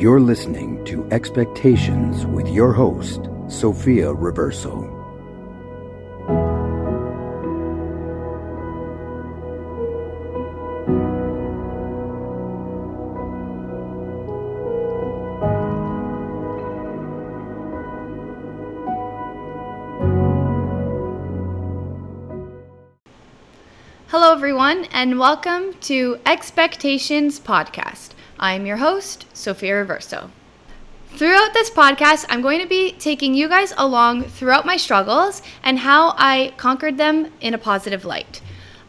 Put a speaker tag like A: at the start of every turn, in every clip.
A: You're listening to Expectations with your host, Sofia Riverso.
B: Hello, everyone, and welcome to Expectations Podcast. I'm your host, Sofia Riverso. Throughout this podcast, I'm going to be taking you guys along throughout my struggles and how I conquered them in a positive light.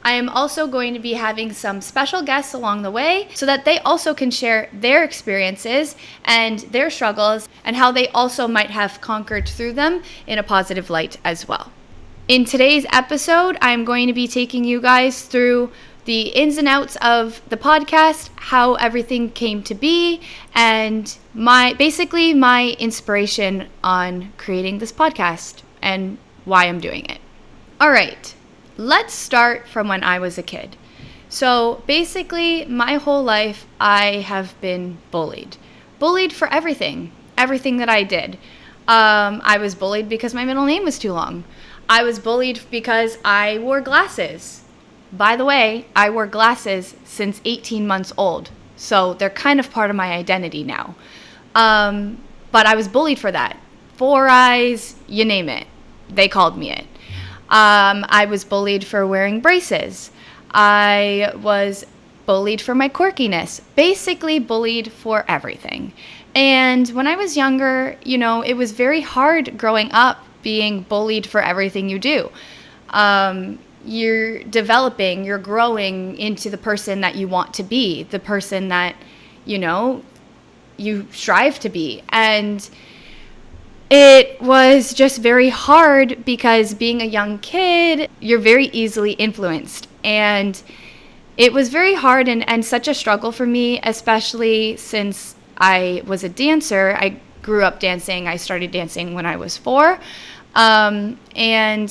B: I am also going to be having some special guests along the way so that they also can share their experiences and their struggles and how they also might have conquered through them in a positive light as well. In today's episode, I'm going to be taking you guys through the ins and outs of the podcast, how everything came to be, and my inspiration on creating this podcast and why I'm doing it. All right, let's start from when I was a kid. So basically, my whole life, I have been bullied. Bullied for everything that I did. I was bullied because my middle name was too long. I was bullied because I wore glasses. By the way, I wore glasses since 18 months old, so they're kind of part of my identity now. But I was bullied for that. 4 eyes, you name it. They called me it. I was bullied for wearing braces. I was bullied for my quirkiness. Basically bullied for everything. And when I was younger, it was very hard growing up being bullied for everything you do. You're developing, you're growing into the person that you want to be, the person that, you strive to be. And it was just very hard because being a young kid, you're very easily influenced. And it was very hard and such a struggle for me, especially since I was a dancer. I grew up dancing. I started dancing when I was 4. And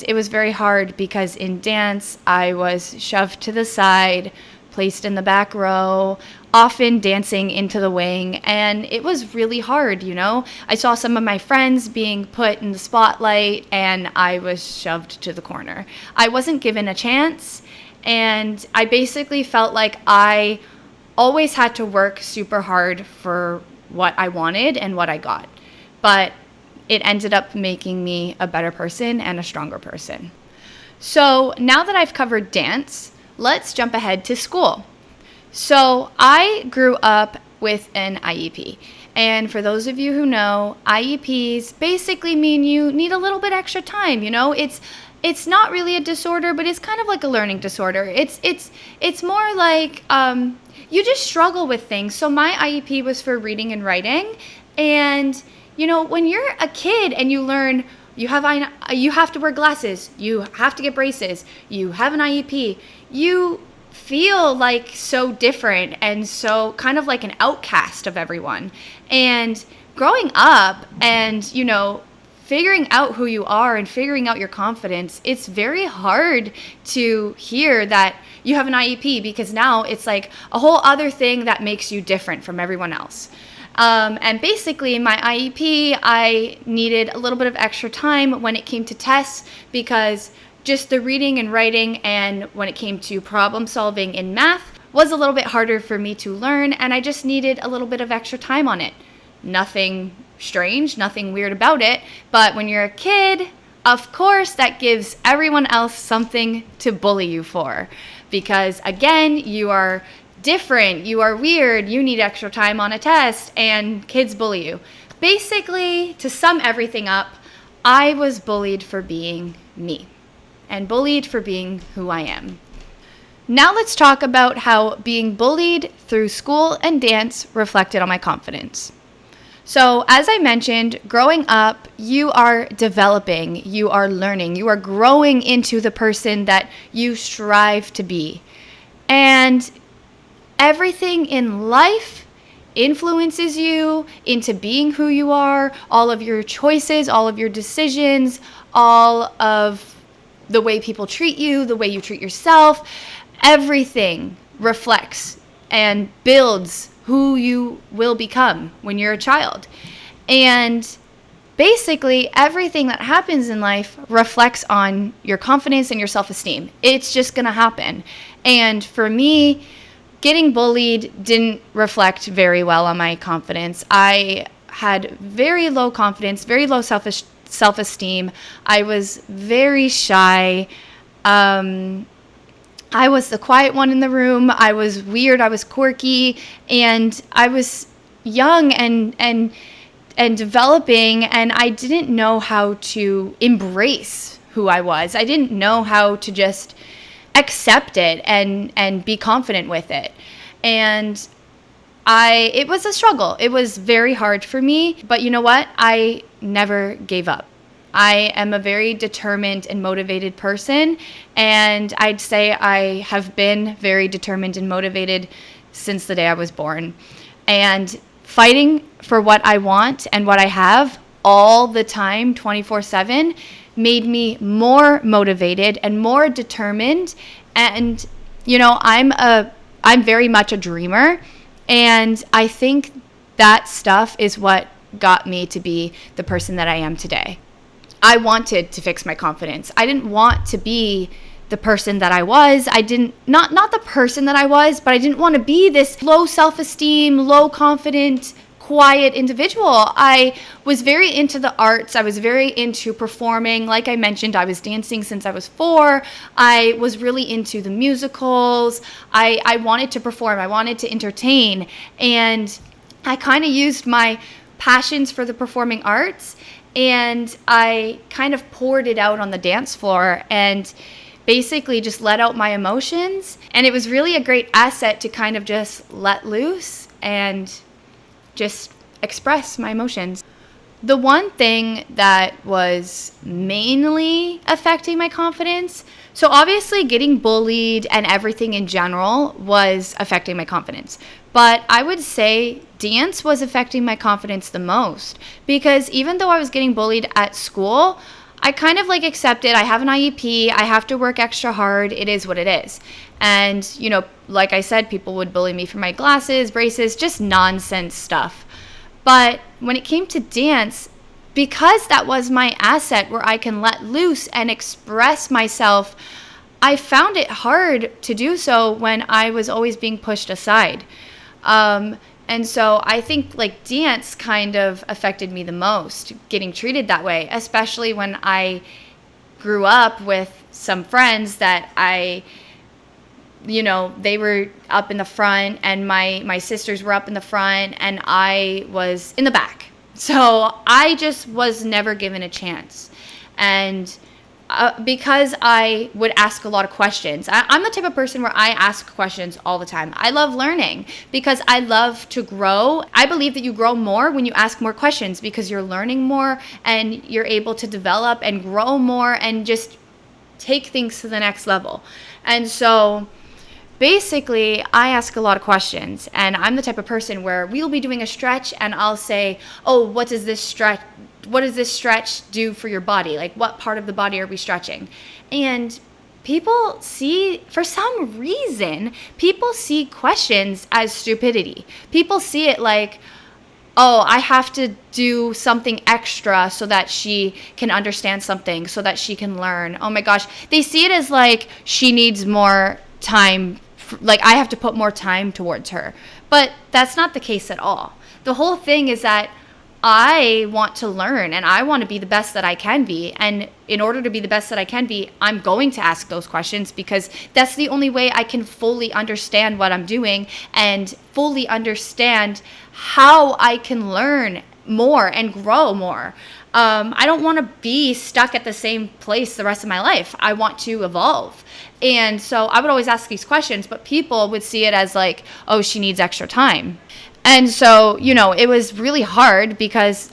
B: it was very hard because in dance, I was shoved to the side, placed in the back row, often dancing into the wing, and it was really hard, I saw some of my friends being put in the spotlight, and I was shoved to the corner. I wasn't given a chance, and I basically felt like I always had to work super hard for what I wanted and what I got. But it ended up making me a better person and a stronger person. So now that I've covered dance, let's jump ahead to school. So I grew up with an IEP. And for those of you who know, IEPs basically mean you need a little bit extra time. It's not really a disorder, but it's kind of like a learning disorder. It's more like you just struggle with things. So my IEP was for reading and writing, and when you're a kid and you learn you have to wear glasses, you have to get braces, you have an IEP, you feel like so different and so kind of like an outcast of everyone. And growing up and, figuring out who you are and figuring out your confidence, it's very hard to hear that you have an IEP because now it's like a whole other thing that makes you different from everyone else. And basically, in my IEP, I needed a little bit of extra time when it came to tests because just the reading and writing and when it came to problem solving in math was a little bit harder for me to learn, and I just needed a little bit of extra time on it. Nothing strange, nothing weird about it, but when you're a kid, of course, that gives everyone else something to bully you for because, again, you are different, you are weird, you need extra time on a test, and kids bully you. Basically, to sum everything up, I was bullied for being me and bullied for being who I am. Now let's talk about how being bullied through school and dance reflected on my confidence. So as I mentioned, growing up, you are developing, you are learning, you are growing into the person that you strive to be. And everything in life influences you into being who you are, all of your choices, all of your decisions, all of the way people treat you, the way you treat yourself, everything reflects and builds who you will become when you're a child. And basically, everything that happens in life reflects on your confidence and your self-esteem. It's just going to happen. And for me, getting bullied didn't reflect very well on my confidence. I had very low confidence, very low self-esteem. I was very shy. I was the quiet one in the room. I was weird. I was quirky. And I was young and developing, and I didn't know how to embrace who I was. I didn't know how to just accept it and be confident with it. And it was a struggle. It was very hard for me, but you know what? I never gave up. I am a very determined and motivated person, and I'd say I have been very determined and motivated since the day I was born. And fighting for what I want and what I have all the time, 24/7, made me more motivated and more determined. And, you know, I'm very much a dreamer. And I think that stuff is what got me to be the person that I am today. I wanted to fix my confidence. I didn't want to be the person that I was. Not the person that I was, but I didn't want to be this low self-esteem, low confident, quiet individual. I was very into the arts. I was very into performing. Like I mentioned, I was dancing since I was 4. I was really into the musicals. I wanted to perform. I wanted to entertain. And I kind of used my passions for the performing arts, and I kind of poured it out on the dance floor and basically just let out my emotions. And it was really a great asset to kind of just let loose and just express my emotions. The one thing that was mainly affecting my confidence, so obviously getting bullied and everything in general was affecting my confidence. But I would say dance was affecting my confidence the most, because even though I was getting bullied at school, I kind of like accepted I have an IEP, I have to work extra hard, it is what it is. And, you know, like I said, people would bully me for my glasses, braces, just nonsense stuff. But when it came to dance, because that was my asset where I can let loose and express myself, I found it hard to do so when I was always being pushed aside. And so I think like dance kind of affected me the most, getting treated that way, especially when I grew up with some friends that they were up in the front, and my sisters were up in the front, and I was in the back. So I just was never given a chance. And because I would ask a lot of questions. I'm the type of person where I ask questions all the time. I love learning because I love to grow. I believe that you grow more when you ask more questions, because you're learning more and you're able to develop and grow more and just take things to the next level. And so basically, I ask a lot of questions, and I'm the type of person where we'll be doing a stretch and I'll say, oh, what does this stretch do for your body? Like, what part of the body are we stretching? And for some reason, people see questions as stupidity. People see it like, oh, I have to do something extra so that she can understand something, so that she can learn. Oh my gosh. They see it as like she needs more time, like I have to put more time towards her. But that's not the case at all. The whole thing is that I want to learn and I want to be the best that I can be. And in order to be the best that I can be, I'm going to ask those questions, because that's the only way I can fully understand what I'm doing and fully understand how I can learn more and grow more. I don't want to be stuck at the same place the rest of my life. I want to evolve. And so I would always ask these questions, but people would see it as like, oh, she needs extra time. And so, it was really hard because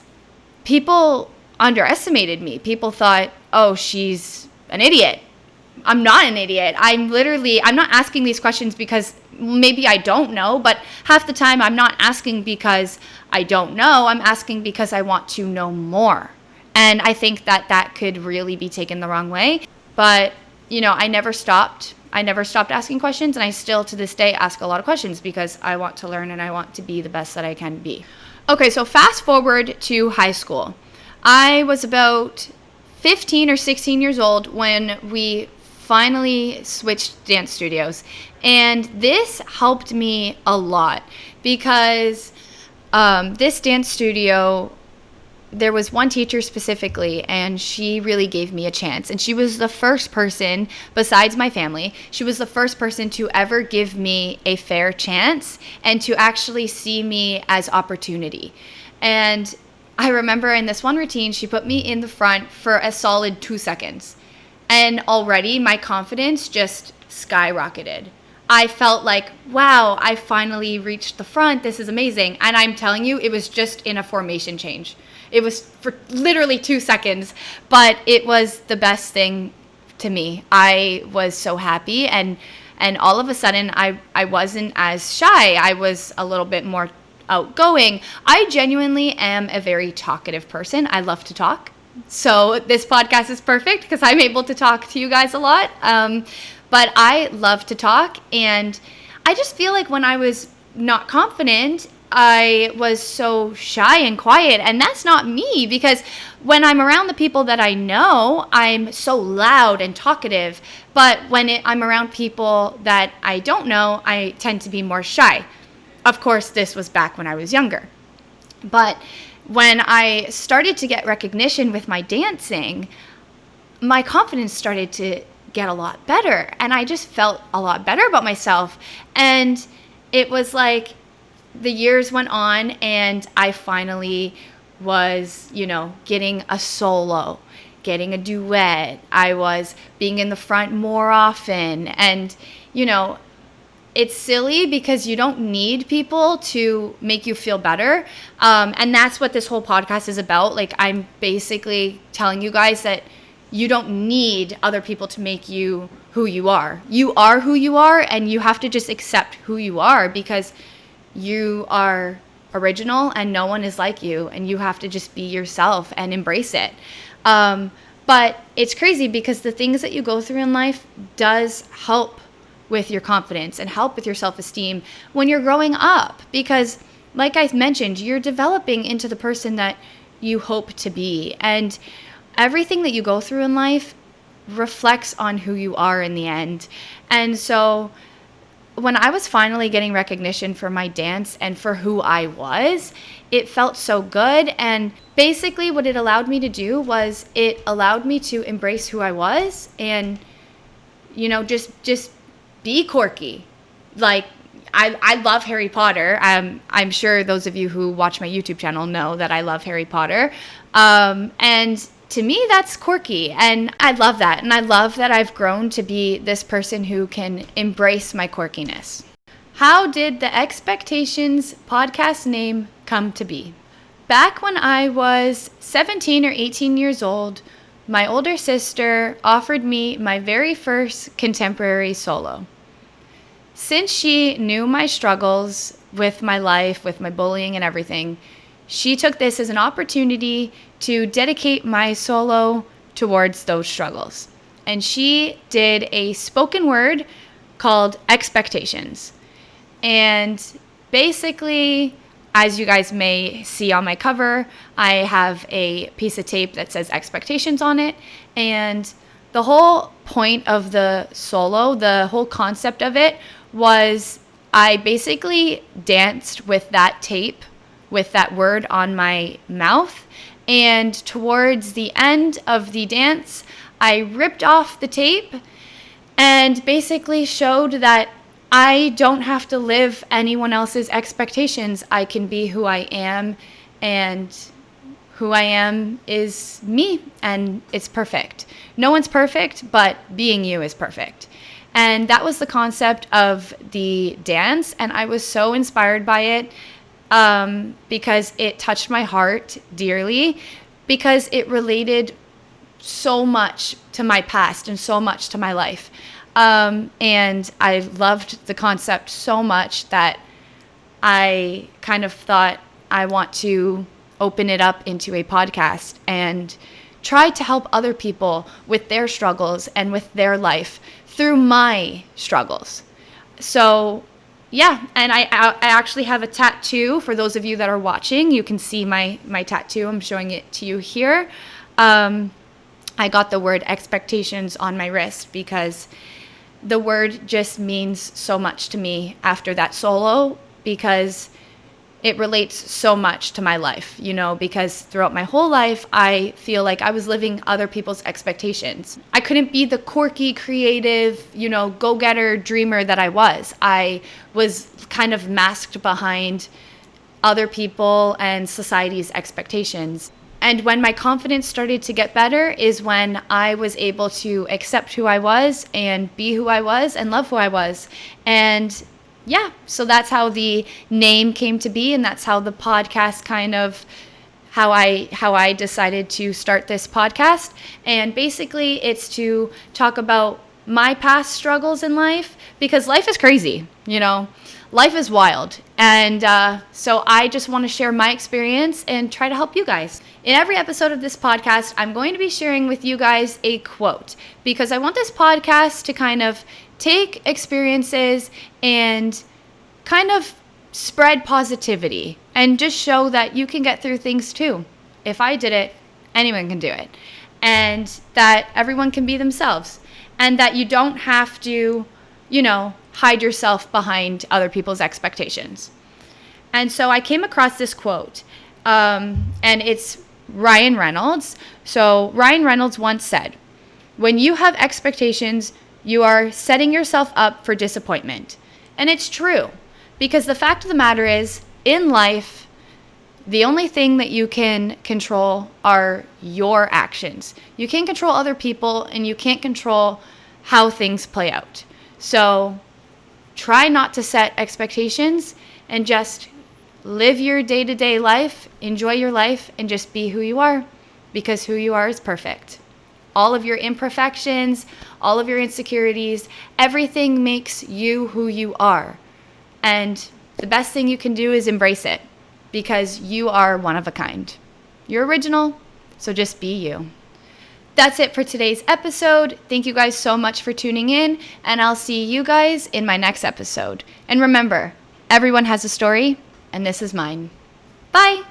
B: people underestimated me. People thought, oh, she's an idiot. I'm not an idiot. I'm not asking these questions because maybe I don't know, but half the time I'm not asking because I don't know. I'm asking because I want to know more. And I think that could really be taken the wrong way. But, I never stopped I never stopped asking questions, and I still to this day ask a lot of questions because I want to learn and I want to be the best that I can be. Okay, so fast forward to high school. I was about 15 or 16 years old when we finally switched dance studios. And this helped me a lot because this dance studio, there was one teacher specifically, and she really gave me a chance. And she was the first person, besides my family, she was the first person to ever give me a fair chance and to actually see me as opportunity. And I remember in this one routine, she put me in the front for a solid 2 seconds. And already my confidence just skyrocketed. I felt like, wow, I finally reached the front. This is amazing. And I'm telling you, it was just in a formation change. It was for literally 2 seconds, but it was the best thing to me. I was so happy, and all of a sudden I wasn't as shy. I was a little bit more outgoing. I genuinely am a very talkative person. I love to talk. So this podcast is perfect because I'm able to talk to you guys a lot. But I love to talk, and I just feel like when I was not confident, I was so shy and quiet, and that's not me, because when I'm around the people that I know, I'm so loud and talkative, but when I'm around people that I don't know, I tend to be more shy. Of course, this was back when I was younger. But when I started to get recognition with my dancing, my confidence started to get a lot better, and I just felt a lot better about myself. And it was like the years went on, and I finally was, getting a solo, getting a duet. I was being in the front more often, and it's silly because you don't need people to make you feel better. And that's what this whole podcast is about. Like, I'm basically telling you guys that you don't need other people to make you who you are. You are who you are, and you have to just accept who you are because you are original and no one is like you, and you have to just be yourself and embrace it. But it's crazy because the things that you go through in life does help with your confidence and help with your self-esteem when you're growing up, because like I mentioned, you're developing into the person that you hope to be, and everything that you go through in life reflects on who you are in the end. And so when I was finally getting recognition for my dance and for who I was, it felt so good. And basically what it allowed me to do was it allowed me to embrace who I was and, just be quirky. Like, I love Harry Potter. I'm sure those of you who watch my YouTube channel know that I love Harry Potter. And to me, that's quirky, and I love that. And I love that I've grown to be this person who can embrace my quirkiness. How did the Expectations podcast name come to be? Back when I was 17 or 18 years old, my older sister offered me my very first contemporary solo. Since she knew my struggles with my life, with my bullying and everything, she took this as an opportunity to dedicate my solo towards those struggles. And she did a spoken word called Expectations. And basically, as you guys may see on my cover, I have a piece of tape that says Expectations on it. And the whole point of the solo, the whole concept of it was I basically danced with that tape, with that word on my mouth. And towards the end of the dance, I ripped off the tape and basically showed that I don't have to live anyone else's expectations. I can be who I am, and who I am is me, and it's perfect. No one's perfect, but being you is perfect. And that was the concept of the dance, and I was so inspired by it because it touched my heart dearly, because it related so much to my past and so much to my life. And I loved the concept so much that I kind of thought I want to open it up into a podcast and try to help other people with their struggles and with their life through my struggles. So yeah, and I actually have a tattoo. For those of you that are watching, you can see my tattoo. I'm showing it to you here. I got the word expectations on my wrist because the word just means so much to me after that solo, because it relates so much to my life, because throughout my whole life, I feel like I was living other people's expectations. I couldn't be the quirky, creative, go-getter dreamer that I was. I was kind of masked behind other people and society's expectations. And when my confidence started to get better is when I was able to accept who I was and be who I was and love who I was. And yeah, so that's how the name came to be, and that's how the podcast kind of how I decided to start this podcast. And basically it's to talk about my past struggles in life, because life is crazy, life is wild. And so I just want to share my experience and try to help you guys. In every episode of this podcast, I'm going to be sharing with you guys a quote, because I want this podcast to kind of take experiences and kind of spread positivity and just show that you can get through things too. If I did it, anyone can do it. And that everyone can be themselves. And that you don't have to, hide yourself behind other people's expectations. And so I came across this quote, and it's Ryan Reynolds. So Ryan Reynolds once said, "When you have expectations, you are setting yourself up for disappointment." And it's true, because the fact of the matter is, in life, the only thing that you can control are your actions. You can't control other people, and you can't control how things play out. So try not to set expectations and just live your day-to-day life, enjoy your life, and just be who you are, because who you are is perfect. All of your imperfections, all of your insecurities, everything makes you who you are. And the best thing you can do is embrace it, because you are one of a kind. You're original, so just be you. That's it for today's episode. Thank you guys so much for tuning in, and I'll see you guys in my next episode. And remember, everyone has a story, and this is mine. Bye!